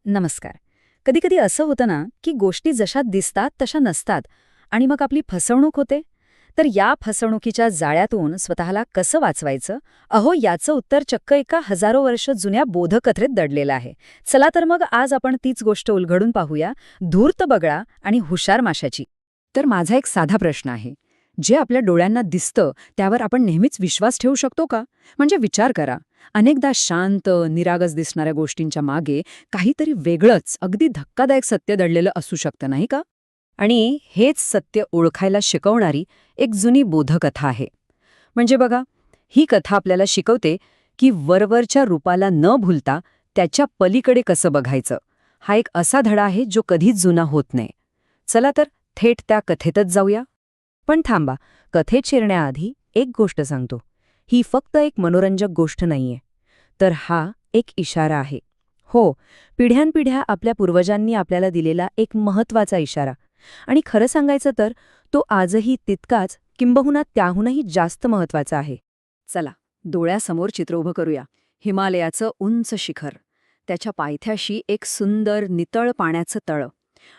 नमस्कार. कधीकधी असं होतं ना, की गोष्टी जशा दिसतात तशा नसतात आणि मग आपली फसवणूक होते. तर या फसवणुकीच्या जाळ्यातून स्वतःला कसं वाचवायचं? अहो, याचं उत्तर चक्क एका हजारो वर्ष जुन्या बोधकथेत दडलेलं आहे. चला तर मग आज आपण तीच गोष्ट उलगडून पाहूया, धूर्त बगळा आणि हुशार माशाची. तर माझा एक साधा प्रश्न आहे. जे आपल्या डोळ्यांना दिसतं त्यावर आपण नेहमीच विश्वास ठेवू शकतो का? म्हणजे विचार करा. अनेकदा शांत, निरागस दिसणाऱ्या गोष्टींच्या मागे काहीतरी वेगळंच, अगदी धक्कादायक सत्य दडलेलं असू शकतं, नाही का? आणि हेच सत्य ओळखायला शिकवणारी एक जुनी बोधकथा आहे. म्हणजे बघा, ही कथा आपल्याला शिकवते की वरवरच्या रूपाला न भूलता त्याच्या पलीकडे कसं बघायचं. हा एक असा धडा आहे जो कधीच जुना होत नाही. चला तर थेट त्या कथेतच जाऊया. पण थांबा, कथेत शिरण्याआधी एक गोष्ट सांगतो. ही फक्त एक मनोरंजक गोष्ट नाहीये, तर हा एक इशारा आहे. हो, पिढ्यानपिढ्या आपल्या पूर्वजांनी आपल्याला दिलेला एक महत्वाचा इशारा. आणि खरं सांगायचं तर तो आजही तितकाच, किंबहुना त्याहूनही जास्त महत्वाचा आहे. चला, डोळ्यासमोर चित्र उभं करूया. हिमालयाचं उंच शिखर, त्याच्या पायथ्याशी एक सुंदर नितळ पाण्याचं तळं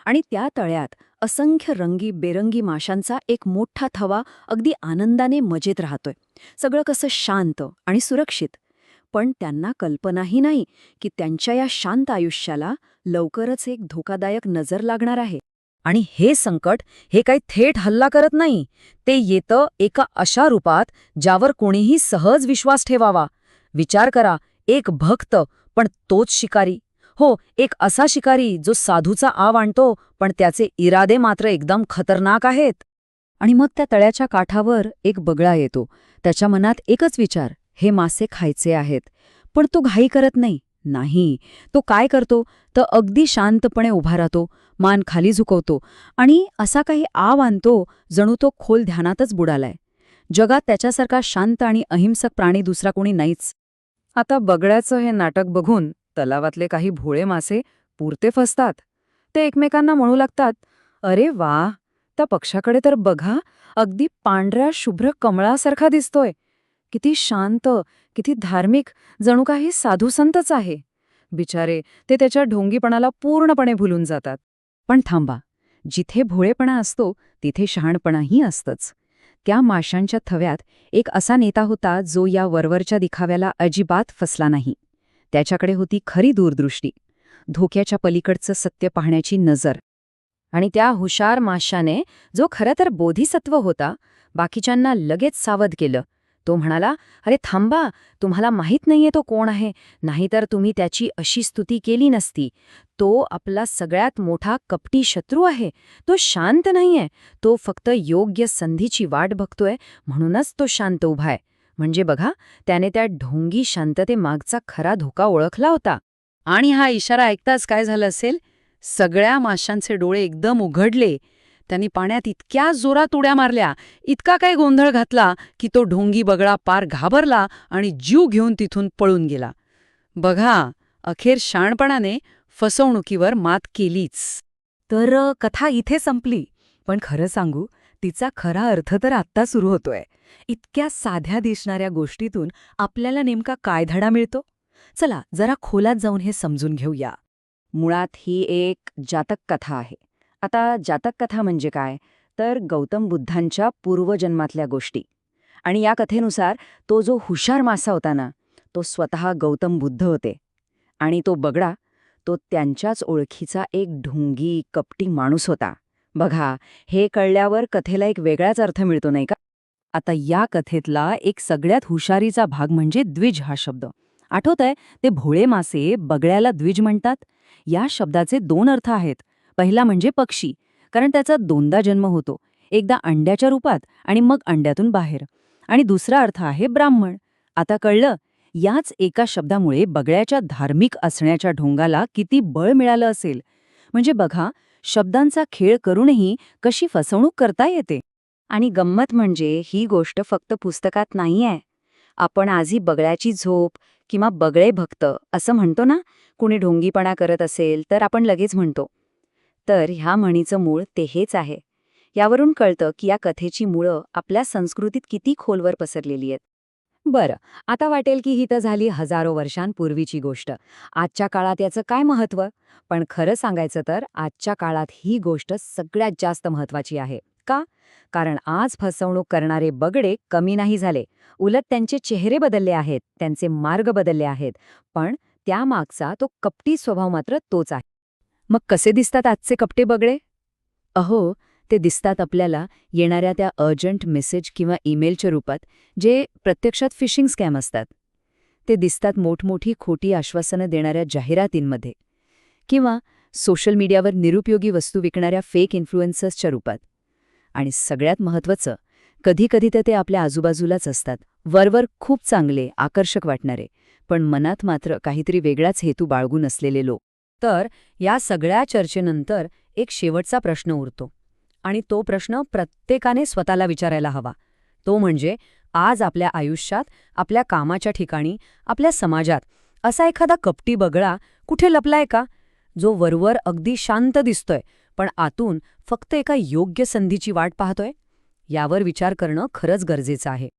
आणि त्या तळ्यात असंख्य रंगीबेरंगी माशांचा एक मोठा थवा अगदी आनंदाने मजेत राहतोय. सगळं कसं शांत आणि सुरक्षित. पण त्यांना कल्पनाही नाही की त्यांच्या या शांत आयुष्याला लवकरच एक धोकादायक नजर लागणार आहे. आणि हे संकट हे काही थेट हल्ला करत नाही. ते येतं एका अशा रूपात ज्यावर कोणीही सहज विश्वास ठेवावा. विचार करा, एक भक्त पण तोच शिकारी. हो, एक असा शिकारी जो साधूचा आव आणतो, पण त्याचे इरादे मात्र एकदम खतरनाक आहेत. आणि मग त्या तळ्याच्या काठावर एक बगळा येतो. त्याच्या मनात एकच विचार, हे मासे खायचे आहेत. पण तो घाई करत नाही. नाही, तो काय करतो तर अगदी शांतपणे उभा राहतो, मान खाली झुकवतो आणि असा काही आव आणतो जणू तो खोल ध्यानातच बुडालाय. जगात त्याच्यासारखा शांत आणि अहिंसक प्राणी दुसरा कोणी नाहीच. आता बगळ्याचं हे नाटक बघून तलावातले काही भोळे मासे पुरते फसतात. ते एकमेकांना म्हणू लागतात, अरे वा, त्या पक्षाकडे तर बघा, अगदी पांढऱ्या शुभ्र कमळासारखा दिसतोय. किती शांत, किती धार्मिक, जणू काही साधूसंतच आहे. बिचारे, ते त्याच्या ढोंगीपणाला पूर्णपणे भुलून जातात. पण थांबा, जिथे भोळेपणा असतो तिथे शहाणपणाही असतंच. त्या माशांच्या थव्यात एक असा नेता होता जो या वरवरच्या दिखाव्याला अजिबात फसला नाही. त्याच्याकडे होती खरी दूरदृष्टी, धोक्याच्या पलीकडचं सत्य पाहण्याची नजर. आणि त्या हुशार माशाने, जो खरं तर बोधिसत्व होता, बाकीच्यांना लगेच सावध केलं. तो म्हणाला, अरे थांबा, तुम्हाला माहीत नाहीये तो कोण आहे, नाहीतर तुम्ही त्याची अशी स्तुती केली नसती. तो आपला सगळ्यात मोठा कपटी शत्रू आहे. तो शांत नाहीये, तो फक्त योग्य संधीची वाट बघतोय, म्हणूनच तो शांत उभाय. म्हणजे बघा, त्याने त्या ढोंगी शांततेमागचा खरा धोका ओळखला होता. आणि हा इशारा ऐकताच काय झालं असेल? सगळ्या माशांचे डोळे एकदम उघडले. त्यांनी पाण्यात इतक्या जोरात उड्या मारल्या, इतका काय गोंधळ घातला की तो ढोंगी बगळा पार घाबरला आणि जीव घेऊन तिथून पळून गेला. बघा, अखेर शहाणपणाने फसवणुकीवर मात केलीच. तर कथा इथे संपली. पण खरं सांगू, तिचा खरा अर्थ तर आत्ता सुरू होतोय. इतक्या साध्या दिसणाऱ्या गोष्टीतून आपल्याला नेमका काय धडा मिळतो? चला जरा खोलात जाऊन हे समजून घेऊया. मुळात ही एक जातक कथा आहे. आता जातक कथा म्हणजे काय? तर गौतम बुद्धांच्या पूर्वजन्मातल्या गोष्टी. आणि या कथेनुसार तो जो हुशार मासा होता ना, तो स्वतः गौतम बुद्ध होते. आणि तो बगळा, तो त्यांच्याच ओळखीचा एक ढोंगी, कपटी माणूस होता. बघा, हे कळल्यावर कथेला एक वेगळाच अर्थ मिळतो, नाही का? आता या कथेतला एक सगळ्यात हुशारीचा भाग म्हणजे द्विज हा शब्द. आठवतंय, ते भोळे मासे बगळ्याला द्विज म्हणतात. या शब्दाचे दोन अर्थ आहेत. पहिला म्हणजे पक्षी, कारण त्याचा दोनदा जन्म होतो, एकदा अंड्याच्या रूपात आणि मग अंड्यातून बाहेर. आणि दुसरा अर्थ आहे ब्राह्मण. आता कळलं, याच एका शब्दामुळे बगळ्याच्या धार्मिक असण्याच्या ढोंगाला किती बळ मिळालं असेल. म्हणजे बघा, शब्दांचा खेळ करूनही कशी फसवणूक करता येते. आणि गंमत म्हणजे ही गोष्ट फक्त पुस्तकात नाहीये. आपण आजही बगळ्याची झोप किंवा बगळे भक्त असं म्हणतो ना. कुणी ढोंगीपणा करत असेल तर आपण लगेच म्हणतो. तर ह्या म्हणीचं मूळ ते हेच आहे. यावरून कळतं की या कथेची मुळं आपल्या संस्कृतीत किती खोलवर पसरलेली आहेत. बरं, आता वाटेल की ही तर झाली हजारो वर्षांपूर्वीची गोष्ट. आजच्या काळात याचं काय महत्त्व? पण खरं सांगायचं तर आजच्या काळात ही गोष्ट सगळ्यात जास्त महत्त्वाची आहे. का? कारण आज फसवणूक करणारे बगडे कमी नाही झाले. उलट त्यांचे चेहरे बदलले आहेत, त्यांचे मार्ग बदलले आहेत. पण त्यामागचा तो कपटी स्वभाव मात्र तोच आहे. मग कसे दिसतात आजचे कपटे बगडे? अहो, ते दिसतात आपल्याला येणाऱ्या त्या अर्जंट मेसेज किंवा ईमेलच्या रूपात, जे प्रत्यक्षात फिशिंग स्कॅम असतात. ते दिसतात मोठमोठी खोटी आश्वासनं देणाऱ्या जाहिरातींमध्ये किंवा सोशल मीडियावर निरुपयोगी वस्तू विकणाऱ्या फेक इन्फ्लुएन्सर्सच्या रूपात. आणि सगळ्यात महत्त्वाचं, कधीकधी तर ते आपल्या आजूबाजूलाच असतात, वरवर खूप चांगले, आकर्षक वाटणारे, पण मनात मात्र काहीतरी वेगळाच हेतू बाळगून असलेले लोक. तर या सगळ्या चर्चेनंतर एक शेवटचा प्रश्न उरतो. आणि तो प्रश्न प्रत्येकाने स्वतःला विचारायला हवा. तो म्हणजे आज आपल्या आयुष्यात, आपल्या कामाच्या ठिकाणी, आपल्या समाजात असा एखादा कपटी बगळा कुठे लपलाय का, जो वरवर अगदी शांत दिसतोय, पण आतून फक्त एका योग्य संधीची वाट पाहतोय? यावर विचार करणं खरंच गरजेचं आहे.